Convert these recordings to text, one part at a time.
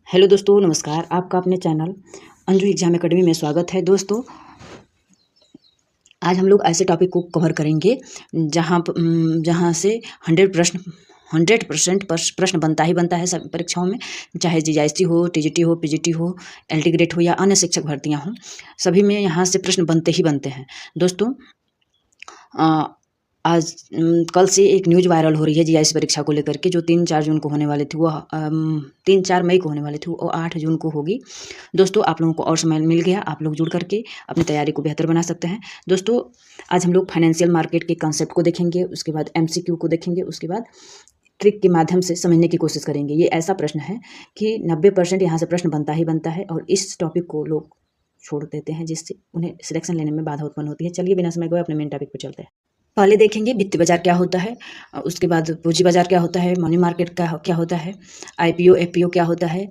Hello दोस्तों, नमस्कार। आपका अपने चैनल अंजू एग्जाम एकेडमी में स्वागत है। दोस्तों, आज हम लोग ऐसे टॉपिक को कवर करेंगे जहाँ से 100% प्रश्न बनता ही बनता है सब परीक्षाओं में, चाहे जीआईएसटी हो, टीजीटी हो, पीजीटी हो, एलटी ग्रेड हो या अन्य शिक्षक भर्तियाँ हों, सभी में यहाँ से प्रश्न बनते ही बनते हैं। दोस्तों, आज कल से एक न्यूज़ वायरल हो रही है जीआईएस परीक्षा को लेकर के, जो 3-4 जून को होने वाली थी, वो 3-4 मई को होने वाली थी, वो 8 जून को होगी। दोस्तों, आप लोगों को और समय मिल गया, आप लोग जुड़ करके अपनी तैयारी को बेहतर बना सकते हैं। दोस्तों, आज हम लोग फाइनेंशियल मार्केट के कंसेप्ट को देखेंगे, उसके बाद एमसीक्यू को देखेंगे, उसके बाद ट्रिक के माध्यम से समझने की कोशिश करेंगे। ये ऐसा प्रश्न है कि 90% यहाँ से प्रश्न बनता ही बनता है, और इस टॉपिक को लोग छोड़ देते हैं, जिससे उन्हें सिलेक्शन लेने में बाधा उत्पन्न होती है। चलिए बिना समय गए अपने मेन टॉपिक पर चलते हैं। पहले देखेंगे वित्तीय बाजार क्या होता है, उसके बाद पूंजी बाजार क्या होता है, मनी मार्केट का क्या होता है, आईपीओ एफपीओ क्या होता है,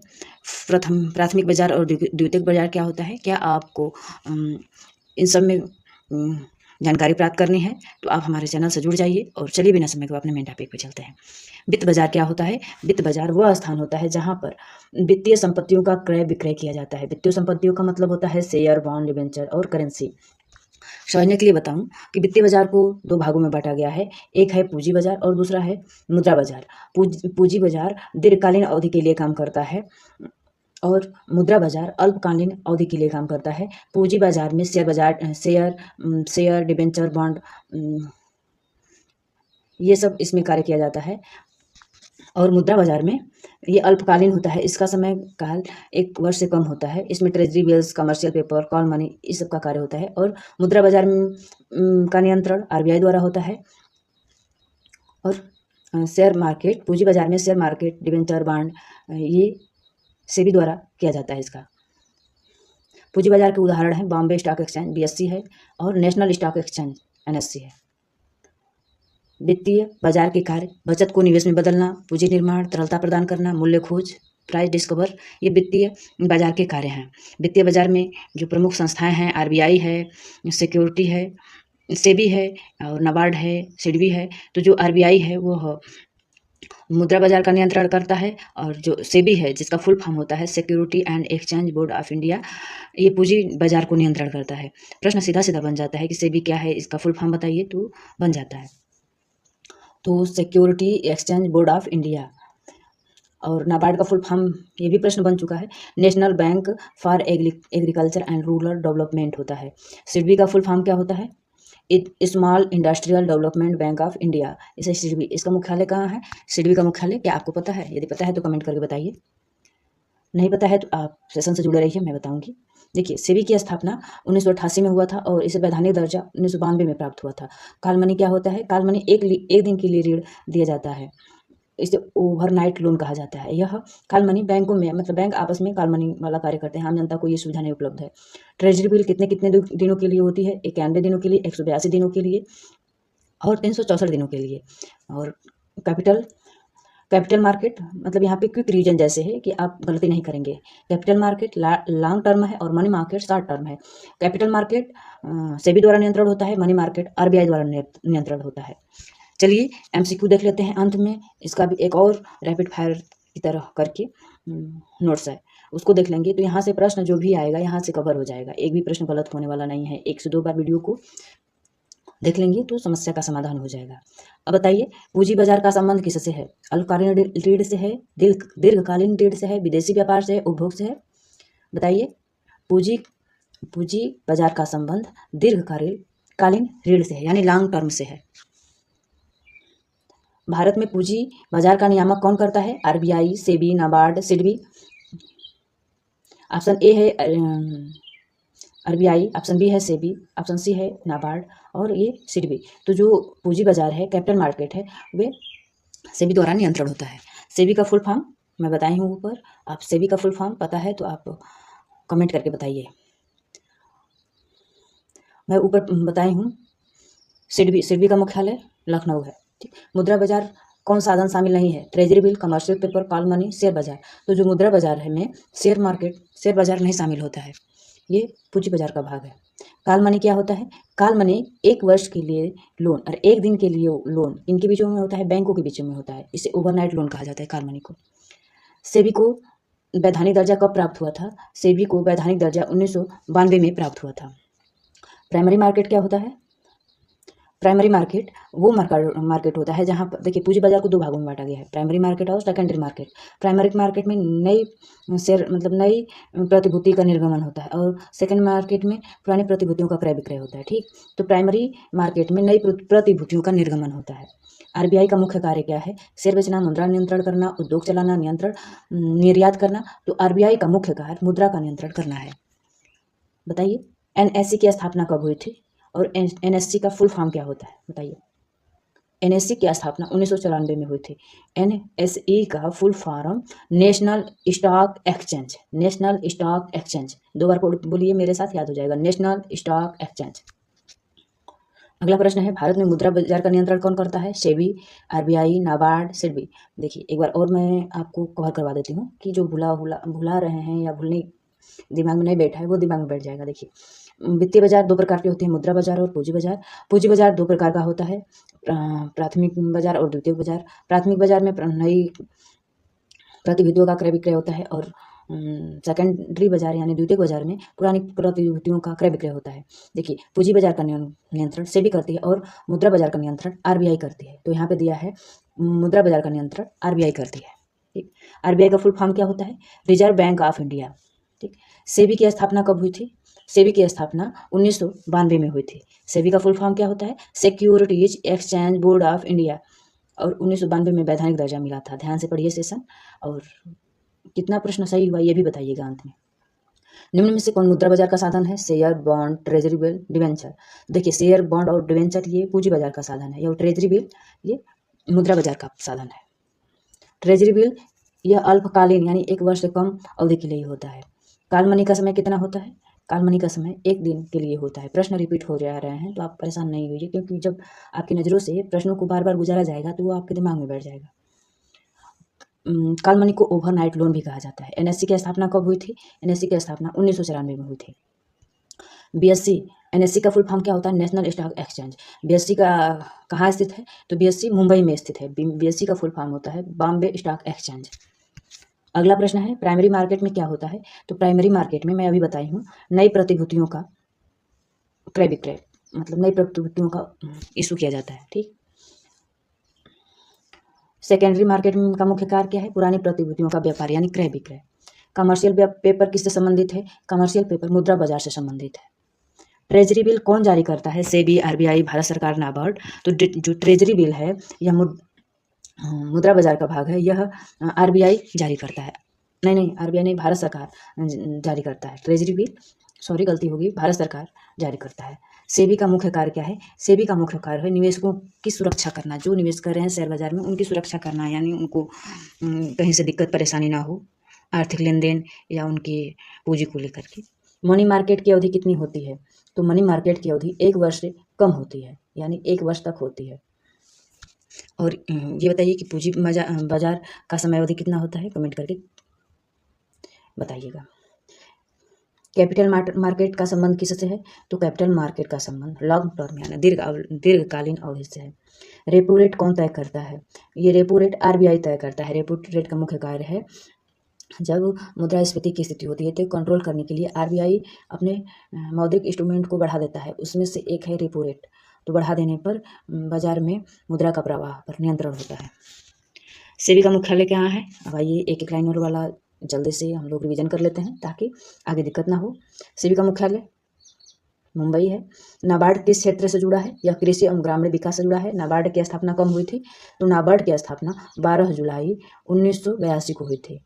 प्राथमिक बाजार और द्वितीयक बाजार क्या होता है। क्या आपको इन सब में जानकारी प्राप्त करनी है तो आप हमारे चैनल से जुड़ जाइए। और चलिए बिना समय को अपने मेन टॉपिक पे चलते हैं। वित्त बाजार क्या होता है? वित्त बाजार वह स्थान होता है जहाँ पर वित्तीय संपत्तियों का क्रय विक्रय किया जाता है। वित्तीय संपत्तियों का मतलब होता है शेयर, बॉन्ड, डिबेंचर और करेंसी। समझने के लिए बताऊं कि वित्तीय बाजार को 2 भागों में बांटा गया है। एक है पूंजी बाजार और दूसरा है मुद्रा बाजार। पूंजी बाजार दीर्घकालीन अवधि के लिए काम करता है और मुद्रा बाजार अल्पकालीन अवधि के लिए काम करता है। पूंजी बाजार में शेयर, डिबेंचर, बॉन्ड, ये सब इसमें कार्य किया जाता है। और मुद्रा बाजार में ये अल्पकालीन होता है, इसका समय काल 1 वर्ष से कम होता है। इसमें treasury bills, commercial paper, call money, इस सब का कार्य होता है। और मुद्रा बाजार में का नियंत्रण आरबीआई द्वारा होता है। और शेयर मार्केट, पूंजी बाजार में शेयर मार्केट, डिबेंचर, बॉन्ड, ये सेबी द्वारा किया जाता है। इसका पूंजी बाजार के उदाहरण हैं बॉम्बे स्टॉक एक्सचेंज BSE है और नेशनल स्टॉक एक्सचेंज NSE है। वित्तीय बाजार के कार्य बचत को निवेश में बदलना, पूंजी निर्माण, तरलता प्रदान करना, मूल्य खोज, प्राइस डिस्कवर, ये वित्तीय बाजार के कार्य हैं। वित्तीय बाजार में जो प्रमुख संस्थाएं हैं, आरबीआई है, सिक्योरिटी है, सेबी है और नाबार्ड है, सिडबी है। तो जो आरबीआई है वो मुद्रा बाजार का नियंत्रण करता है, और जो सेबी है, जिसका फुल फॉर्म होता है security and exchange board of India, ये पूंजी बाजार को नियंत्रण करता है। प्रश्न सीधा सीधा बन जाता है कि सेबी क्या है, इसका फुल फॉर्म बताइए, तो बन जाता है तो security exchange board of India. और नाबार्ड का फुल फॉर्म, ये भी प्रश्न बन चुका है, national bank for agriculture and rural development होता है। सिडबी का फुल फॉर्म क्या होता है? Small industrial development bank of India, इसे सिडबी। इसका मुख्यालय कहाँ है? सिडबी का मुख्यालय क्या आपको पता है? यदि पता है तो कमेंट करके बताइए, नहीं पता है तो आप सेशन से जुड़े रहिए, मैं बताऊंगी। देखिए, सेबी की स्थापना 1988 में हुआ था और इसे वैधानिक दर्जा 1992 में प्राप्त हुआ था। कॉल मनी क्या होता है? कॉल मनी एक दिन के लिए ऋण दिया जाता है, इसे ओवरनाइट लोन कहा जाता है। यह कॉल मनी बैंकों में, मतलब बैंक आपस में कॉल मनी वाला कार्य करते हैं, आम जनता को ये सुविधा नहीं उपलब्ध है। ट्रेजरी बिल कितने कितने दिनों के लिए होती है? 91 दिनों के लिए, 182 दिनों के लिए और 364 दिनों के लिए। और कैपिटल मार्केट, मतलब यहाँ पे क्विक रीजन जैसे है कि आप गलती नहीं करेंगे। कैपिटल मार्केट लॉन्ग टर्म है और मनी मार्केट शॉर्ट टर्म है। कैपिटल मार्केट सेबी द्वारा नियंत्रण होता है, मनी मार्केट आरबीआई द्वारा नियंत्रण होता है। चलिए एमसीक्यू देख लेते हैं अंत में। इसका भी एक और रैपिड फायर की तरह करके नोट्स है, उसको देख लेंगे तो यहाँ से प्रश्न जो भी आएगा यहाँ से कवर हो जाएगा। एक भी प्रश्न गलत होने वाला नहीं है। 1 से 2 बार वीडियो को देख लेंगे तो समस्या का समाधान हो जाएगा। अब बताइए, पूंजी बाजार का संबंध किससे है? अल्पकालीन ऋण से है, दीर्घकालीन ऋण से है, विदेशी व्यापार से है, उपभोग से है? बताइए। पूंजी बाजार का संबंध दीर्घकालीन ऋण से है, यानी लॉन्ग टर्म से है। भारत में पूंजी बाजार का नियामक कौन करता है? RBI, SEBI, NABARD, SIDBI. Option A है आरबीआई, ऑप्शन बी है सेबी, ऑप्शन सी है नाबार्ड और ये सिडबी। तो जो पूंजी बाजार है, कैपिटल मार्केट है, वे सेबी द्वारा नियंत्रण होता है। सेबी का फुल फॉर्म मैं बताई हूँ ऊपर। आप सेबी का फुल फॉर्म पता है तो आप कमेंट करके बताइए। मैं ऊपर बताई हूँ, सिडबी का मुख्यालय लखनऊ है। ठीक, मुद्रा बाजार कौन साधन शामिल नहीं है? Treasury bill, commercial paper, call money, share बाजार। तो जो मुद्रा बाजार है में शेयर बाजार नहीं शामिल होता है, ये पूंजी बाजार का भाग है। कॉल मनी क्या होता है? कॉल मनी 1 वर्ष के लिए लोन और 1 दिन के लिए लोन, इनके बीचों में होता है, बैंकों के बीचों में होता है। इसे ओवरनाइट लोन कहा जाता है कॉल मनी को। सेबी को वैधानिक दर्जा कब प्राप्त हुआ था? सेबी को वैधानिक दर्जा 1992 में प्राप्त हुआ था। प्राइमरी मार्केट क्या होता है? प्राइमरी मार्केट वो मार्केट होता है जहाँ पर देखिए पूंजी बाजार को दो भागों में बांटा गया है, प्राइमरी मार्केट और सेकेंडरी मार्केट। प्राइमरी मार्केट में नई शेयर मतलब नई प्रतिभूति का निर्गमन होता है और सेकेंड मार्केट में पुरानी प्रतिभूतियों का क्रय विक्रय होता है। ठीक, तो प्राइमरी मार्केट में नई प्रतिभूतियों का निर्गमन होता है। आरबीआई का मुख्य कार्य क्या है? शेयर बेचना, मुद्रा नियंत्रण करना, उद्योग चलाना, निर्यात करना। तो आरबीआई का मुख्य कार्य मुद्रा का नियंत्रण करना है। बताइए एनएससी की स्थापना कब हुई थी और एनएससी का फुल फॉर्म क्या होता है? बताइए। एनएससी की स्थापना 1994 में हुई थी। एनएसई का full form national stock exchange. National stock exchange, दो बार बोलिए मेरे साथ, याद हो जाएगा, नेशनल स्टॉक एक्सचेंज। अगला प्रश्न है, भारत में मुद्रा बाजार का नियंत्रण कौन करता है? सेबी, आरबीआई, नाबार्ड, सिडबी। देखिए एक बार और मैं आपको कवर करवा देती हूँ कि जो भुला रहे हैं या भूलने दिमाग में नहीं बैठा है वो दिमाग में बैठ जाएगा। देखिए वित्तीय बाजार दो प्रकार के होते हैं, मुद्रा बाजार और पूंजी बाजार। पूंजी बाजार दो प्रकार का होता है, प्राथमिक बाजार और द्वितीयक बाजार। प्राथमिक बाजार में नई प्रतिभूतियों का क्रय विक्रय होता है और सेकेंडरी बाजार यानी द्वितीयक बाजार में पुरानी प्रतिभूतियों का क्रय विक्रय होता है। देखिए पूंजी बाजार का नियंत्रण सेबी करती है और मुद्रा बाजार का नियंत्रण आरबीआई करती है। तो यहाँ पे दिया है मुद्रा बाजार का नियंत्रण आरबीआई करती है। ठीक, आरबीआई का फुल फॉर्म क्या होता है? Reserve bank of India. ठीक, सेबी की स्थापना कब हुई थी? सेबी की स्थापना 1992 में हुई थी। सेबी का फुल फॉर्म क्या होता है? Securities exchange board of India. और 1992 में वैधानिक दर्जा मिला था। ध्यान से पढ़िए सेशन, और कितना प्रश्न सही हुआ ये भी बताइएगा अंत में। निम्न में से कौन मुद्रा बाजार का साधन है? Share, bond, treasury bill, debenture. देखिए शेयर, बॉन्ड और डिवेंचर ये पूंजी बाजार का साधन है, और ट्रेजरी बिल ये मुद्रा बाजार का साधन है। ट्रेजरी बिल यह अल्पकालीन यानी एक वर्ष से कम अवधि के लिए होता है। काल मनी का समय कितना होता है? काल मनी का समय एक दिन के लिए होता है। प्रश्न रिपीट हो जा रहे हैं तो आप परेशान नहीं होइए, क्योंकि जब आपकी नज़रों से प्रश्नों को बार बार गुजारा जाएगा तो वो आपके दिमाग में बैठ जाएगा। काल मनी को ओवरनाइट लोन भी कहा जाता है। एनएससी की स्थापना कब हुई थी? एनएससी की स्थापना 1994 में हुई थी। बीएससी, एनएससी का फुल फॉर्म क्या होता है? National stock exchange. बीएससी का कहाँ स्थित है? तो बीएससी मुंबई में स्थित है। बीएससी का फुल फॉर्म होता है बॉम्बे स्टॉक एक्सचेंज। अगला प्रश्न है, प्राइमरी मार्केट में क्या होता है? तो प्राइमरी मार्केट में मैं अभी बताई हूँ नई प्रतिभूतियों का क्रय विक्रय, मतलब नई प्रतिभूतियों का इशू किया जाता है। ठीक, सेकेंडरी मार्केट का मुख्य कार्य क्या है? पुरानी प्रतिभूतियों का व्यापार यानी क्रय विक्रय। कमर्शियल पेपर किससे संबंधित है? कमर्शियल पेपर मुद्रा बाजार से संबंधित है। ट्रेजरी बिल कौन जारी करता है? सेबी, आरबीआई, भारत सरकार, नाबार्ड। तो जो ट्रेजरी बिल है यह मुद्रा बाजार का भाग है, यह आरबीआई जारी करता है। नहीं, आरबीआई नहीं, भारत सरकार जारी करता है ट्रेजरी बिल। सॉरी गलती होगी, भारत सरकार जारी करता है। सेबी का मुख्य कार्य क्या है? सेबी का मुख्य कार्य है निवेशकों की सुरक्षा करना। जो निवेश कर रहे हैं शेयर बाजार में उनकी सुरक्षा करना, यानी उनको कहीं से दिक्कत परेशानी ना हो आर्थिक लेन देन या उनकी पूंजी को लेकर के। मनी मार्केट की अवधि कितनी होती है? तो मनी मार्केट की अवधि एक वर्ष से कम होती है, यानी एक वर्ष तक होती है। और ये बताइए कि पूंजी बाजार का समय अवधि कितना होता है? कमेंट करके बताइएगा। कैपिटल मार्केट का संबंध किससे है? तो कैपिटल मार्केट का संबंध लॉन्ग टर्म यानी दीर्घकालीन अवधि से है। रेपो रेट कौन तय करता है? ये रेपो रेट आरबीआई तय करता है। रेपो रेट का मुख्य कार्य है जब मुद्रास्फीति की स्थिति होती है तो कंट्रोल करने के लिए आरबीआई अपने मौद्रिक इंस्ट्रूमेंट को बढ़ा देता है। उसमें से एक है रेपो रेट। तो बढ़ा देने पर बाजार में मुद्रा का प्रवाह पर नियंत्रण होता है। सेबी का मुख्यालय कहाँ है? अब आइए एक एक लाइनर वाला जल्दी से हम लोग रिवीजन कर लेते हैं ताकि आगे दिक्कत ना हो। सेबी का मुख्यालय मुंबई है। नाबार्ड किस क्षेत्र से जुड़ा है? यह कृषि एवं ग्रामीण विकास से जुड़ा है। नाबार्ड की स्थापना कब हुई थी? तो नाबार्ड की स्थापना 12 जुलाई 1982 को हुई थी,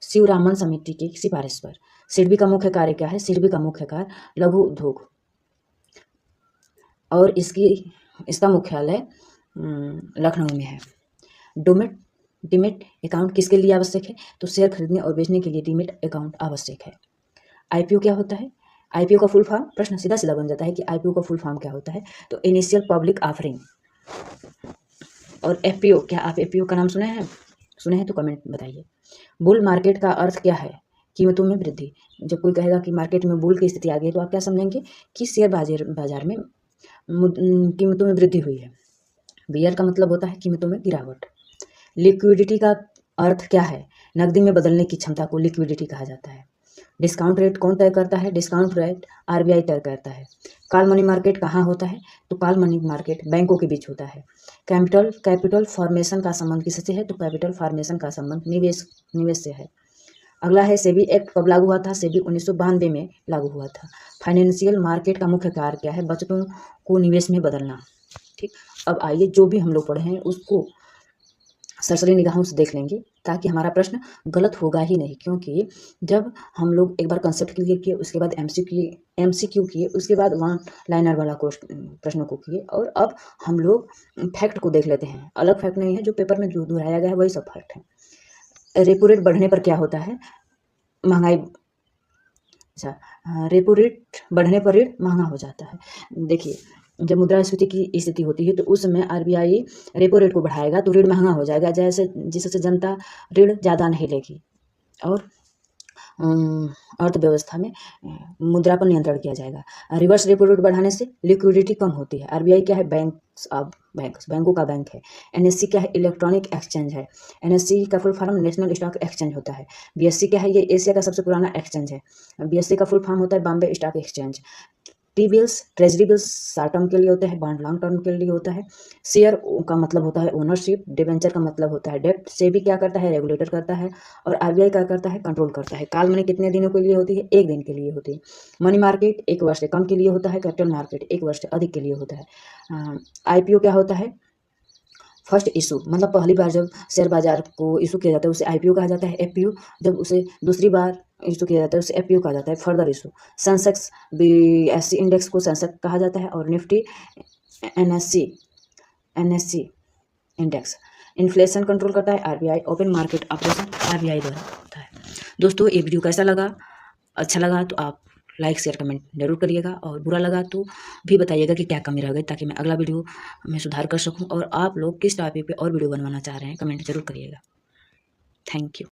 शिवरामन समिति की सिफारिश पर। सिडबी का मुख्य कार्य क्या है? सिडबी का मुख्य कार्य लघु उद्योग, और इसका मुख्यालय लखनऊ में है। डीमेट अकाउंट किसके लिए आवश्यक है? तो शेयर खरीदने और बेचने के लिए डीमेट अकाउंट आवश्यक है। आईपीओ क्या होता है? आईपीओ का फुल फॉर्म, प्रश्न सीधा सीधा बन जाता है कि आईपीओ का फुल फॉर्म क्या होता है? तो इनिशियल पब्लिक ऑफरिंग। और एफपीओ, क्या आप एफपीओ का नाम सुने हैं? सुने हैं तो कमेंट बताइए। बुल मार्केट का अर्थ क्या है? कीमतों में वृद्धि। जब कोई कहेगा कि मार्केट में बुल की स्थिति आ गई तो आप क्या समझेंगे? कि शेयर बाजार में कीमतों में वृद्धि हुई है। बियर का मतलब होता है कीमतों में गिरावट। लिक्विडिटी का अर्थ क्या है? नकदी में बदलने की क्षमता को लिक्विडिटी कहा जाता है। डिस्काउंट रेट कौन तय करता है? डिस्काउंट रेट आरबीआई तय करता है। कॉल मनी मार्केट कहाँ होता है? तो कॉल मनी मार्केट बैंकों के बीच होता है। कैपिटल फॉर्मेशन का संबंध किससे है? तो कैपिटल फॉर्मेशन का संबंध निवेश से है। अगला है सेबी एक्ट कब लागू हुआ था? सेबी 1992 में लागू हुआ था। फाइनेंशियल मार्केट का मुख्य कार्य क्या है? बचतों को निवेश में बदलना। ठीक, अब आइए जो भी हम लोग पढ़े हैं उसको सरसरी निगाहों से देख लेंगे ताकि हमारा प्रश्न गलत होगा ही नहीं, क्योंकि जब हम लोग एक बार कंसेप्ट क्लियर किए, उसके बाद एमसीक्यू किए, उसके बाद वन लाइनर वाला प्रश्नों को किए, और अब हम लोग फैक्ट को देख लेते हैं। अलग फैक्ट नहीं है, जो पेपर में जो दोहराया गया है वही सब फैक्ट है। रेपो रेट बढ़ने पर क्या होता है? महंगाई। अच्छा, रेपो रेट बढ़ने पर ऋण महंगा हो जाता है। देखिए, जब मुद्रास्फीति की स्थिति होती है तो उस समय आरबीआई रेपो रेट को बढ़ाएगा तो ऋण महंगा हो जाएगा, जिससे जनता ऋण ज़्यादा नहीं लेगी, और अर्थव्यवस्था में मुद्रा पर नियंत्रण किया जाएगा। रिवर्स रेपो रेट बढ़ाने से लिक्विडिटी कम होती है। आरबीआई क्या है? बैंकों का बैंक है। एनएससी क्या है? इलेक्ट्रॉनिक एक्सचेंज है। एनएससी का full form national stock exchange होता है। बीएससी क्या है? ये एशिया का सबसे पुराना एक्सचेंज है। बीएससी का फुल फॉर्म होता है Bombay stock exchange. T bills, treasury bills short term के लिए होते हैं, बॉन्ड लॉन्ग टर्म के लिए होता है। शेयर का मतलब होता है ओनरशिप, डिवेंचर का मतलब होता है डेब्ट। सेबी क्या करता है? रेगुलेटर करता है, और आरबीआई क्या करता है? कंट्रोल करता है। कॉल मनी कितने दिनों के लिए होती है? 1 दिन के लिए होती है। मनी मार्केट 1 वर्ष से कम के लिए होता है। कैपिटल मार्केट 1 वर्ष से अधिक के लिए होता है। आईपीओ क्या होता है? फर्स्ट इशू, मतलब पहली बार जब शेयर बाजार को इशू किया जाता है उसे आईपीओ कहा जाता है। एफपीओ जब उसे दूसरी बार इशू किया जाता है उसे एफपीओ कहा जाता है। Further issue, Sensex BSc index को सेंसेक्स कहा जाता है, और Nifty NSC index. Inflation control करता है RBI. Open market operation RBI द्वारा होता है। दोस्तों, ये वीडियो कैसा लगा? अच्छा लगा तो आप लाइक शेयर कमेंट जरूर करिएगा, और बुरा लगा तो भी बताइएगा कि क्या कमी रह गई, ताकि मैं अगला वीडियो में सुधार कर सकूं। और आप लोग किस टॉपिक पे और वीडियो बनवाना चाह रहे हैं कमेंट जरूर करिएगा। Thank you.